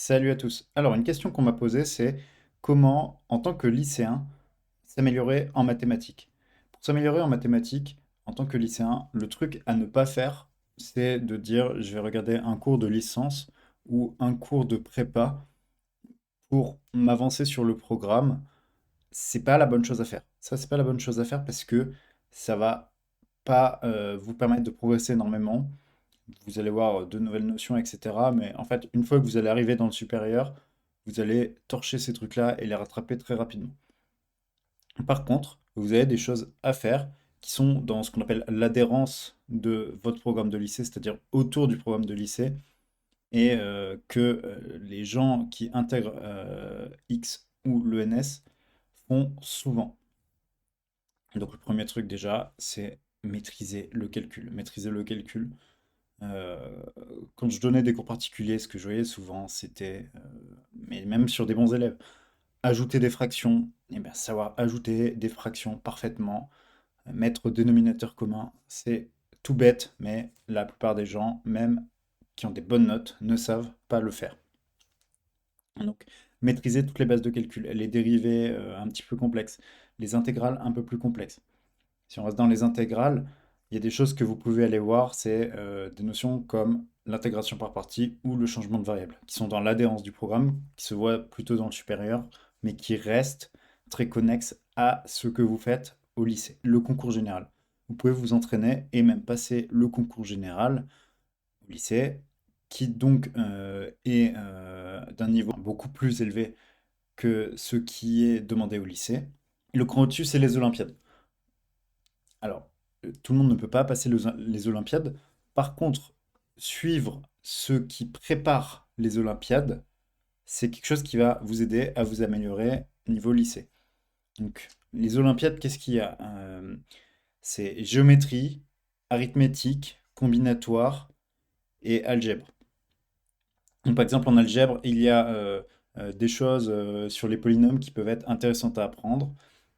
Salut à tous. Alors, une question qu'on m'a posée, c'est comment, en tant que lycéen, s'améliorer en mathématiques? Pour s'améliorer en mathématiques, en tant que lycéen, le truc à ne pas faire, c'est de dire je vais regarder un cours de licence ou un cours de prépa pour m'avancer sur le programme. C'est pas la bonne chose à faire. Ça, c'est pas la bonne chose à faire parce que ça va pas vous permettre de progresser énormément. Vous allez voir de nouvelles notions, etc. Mais en fait, une fois que vous allez arriver dans le supérieur, vous allez torcher ces trucs-là et les rattraper très rapidement. Par contre, vous avez des choses à faire qui sont dans ce qu'on appelle l'adhérence de votre programme de lycée, c'est-à-dire autour du programme de lycée, et que les gens qui intègrent X ou l'ENS font souvent. Donc le premier truc déjà, c'est maîtriser le calcul. Maîtriser le calcul. Euh, Quand je donnais des cours particuliers, ce que je voyais souvent, c'était, mais même sur des bons élèves, ajouter des fractions, et bien savoir ajouter des fractions parfaitement, mettre dénominateur commun, c'est tout bête, mais la plupart des gens, même qui ont des bonnes notes, ne savent pas le faire. Donc, maîtriser toutes les bases de calcul, les dérivées un petit peu complexes, les intégrales un peu plus complexes. Si on reste dans les intégrales, il y a des choses que vous pouvez aller voir, c'est des notions comme l'intégration par partie ou le changement de variable, qui sont dans l'adhérence du programme, qui se voient plutôt dans le supérieur, mais qui restent très connexes à ce que vous faites au lycée, le concours général. Vous pouvez vous entraîner et même passer le concours général au lycée, qui donc est d'un niveau beaucoup plus élevé que ce qui est demandé au lycée. Le cran au-dessus, c'est les Olympiades. Alors, tout le monde ne peut pas passer les Olympiades. Par contre, suivre ceux qui préparent les Olympiades, c'est quelque chose qui va vous aider à vous améliorer niveau lycée. Donc, les Olympiades, qu'est-ce qu'il y a? C'est géométrie, arithmétique, combinatoire et algèbre. Donc, par exemple, en algèbre, il y a des choses sur les polynômes qui peuvent être intéressantes à apprendre,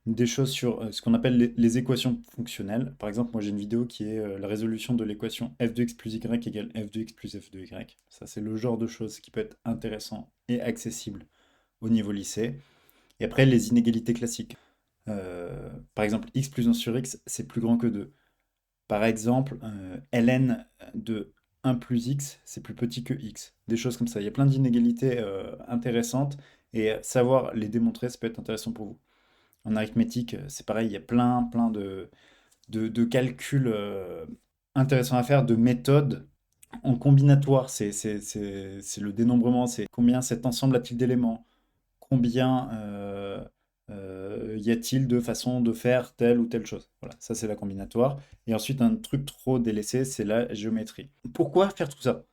des choses sur ce qu'on appelle les équations fonctionnelles. Par exemple, moi j'ai une vidéo qui est la résolution de l'équation f de x plus y égale f de x plus f de y. Ça, c'est le genre de choses qui peut être intéressant et accessible au niveau lycée. Et après, les inégalités classiques. Par exemple, x plus 1 sur x, c'est plus grand que 2. Par exemple, ln de 1 plus x, c'est plus petit que x. Des choses comme ça. Il y a plein d'inégalités intéressantes et savoir les démontrer, ça peut être intéressant pour vous. En arithmétique, c'est pareil, il y a plein de calculs intéressants à faire, de méthodes. En combinatoire, c'est le dénombrement, c'est combien cet ensemble a-t-il d'éléments, combien y a-t-il de façons de faire telle ou telle chose. Voilà, ça c'est la combinatoire. Et ensuite, un truc trop délaissé, c'est la géométrie. Pourquoi faire tout ça?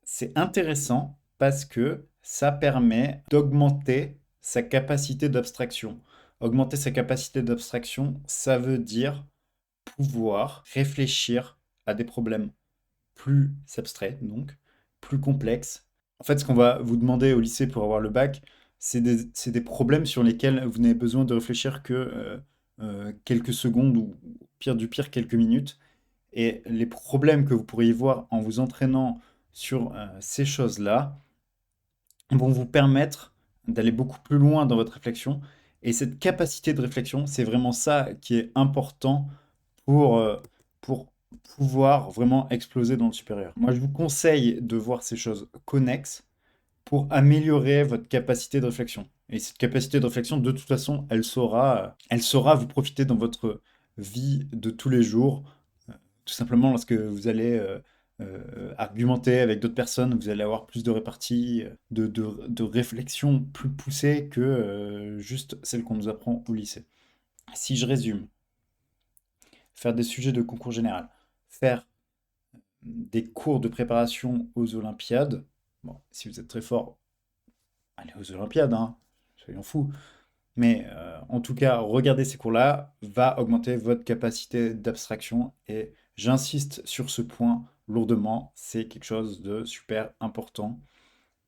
C'est intéressant parce que ça permet d'augmenter sa capacité d'abstraction. Augmenter sa capacité d'abstraction, ça veut dire pouvoir réfléchir à des problèmes plus abstraits, donc plus complexes. En fait, ce qu'on va vous demander au lycée pour avoir le bac, c'est des problèmes sur lesquels vous n'avez besoin de réfléchir que quelques secondes ou pire du pire quelques minutes. Et les problèmes que vous pourriez voir en vous entraînant sur ces choses-là vont vous permettre d'aller beaucoup plus loin dans votre réflexion. Et cette capacité de réflexion, c'est vraiment ça qui est important pour pouvoir vraiment exploser dans le supérieur. Moi, je vous conseille de voir ces choses connexes pour améliorer votre capacité de réflexion. Et cette capacité de réflexion, de toute façon, elle saura vous profiter dans votre vie de tous les jours. Tout simplement, lorsque vous allez argumenter avec d'autres personnes, vous allez avoir plus de répartie, de réflexion plus poussée que juste celle qu'on nous apprend au lycée. Si je résume, faire des sujets de concours général, faire des cours de préparation aux Olympiades, bon, si vous êtes très fort, allez aux Olympiades, hein, soyons fous. Mais en tout cas, regarder ces cours-là va augmenter votre capacité d'abstraction et j'insiste sur ce point lourdement, c'est quelque chose de super important,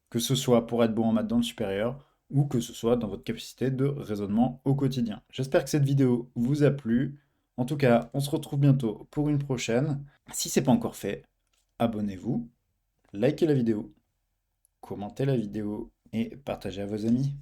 que ce soit pour être bon en maths dans le supérieur ou que ce soit dans votre capacité de raisonnement au quotidien. J'espère que cette vidéo vous a plu. En tout cas, on se retrouve bientôt pour une prochaine. Si ce n'est pas encore fait, abonnez-vous, likez la vidéo. commentez la vidéo et partagez à vos amis.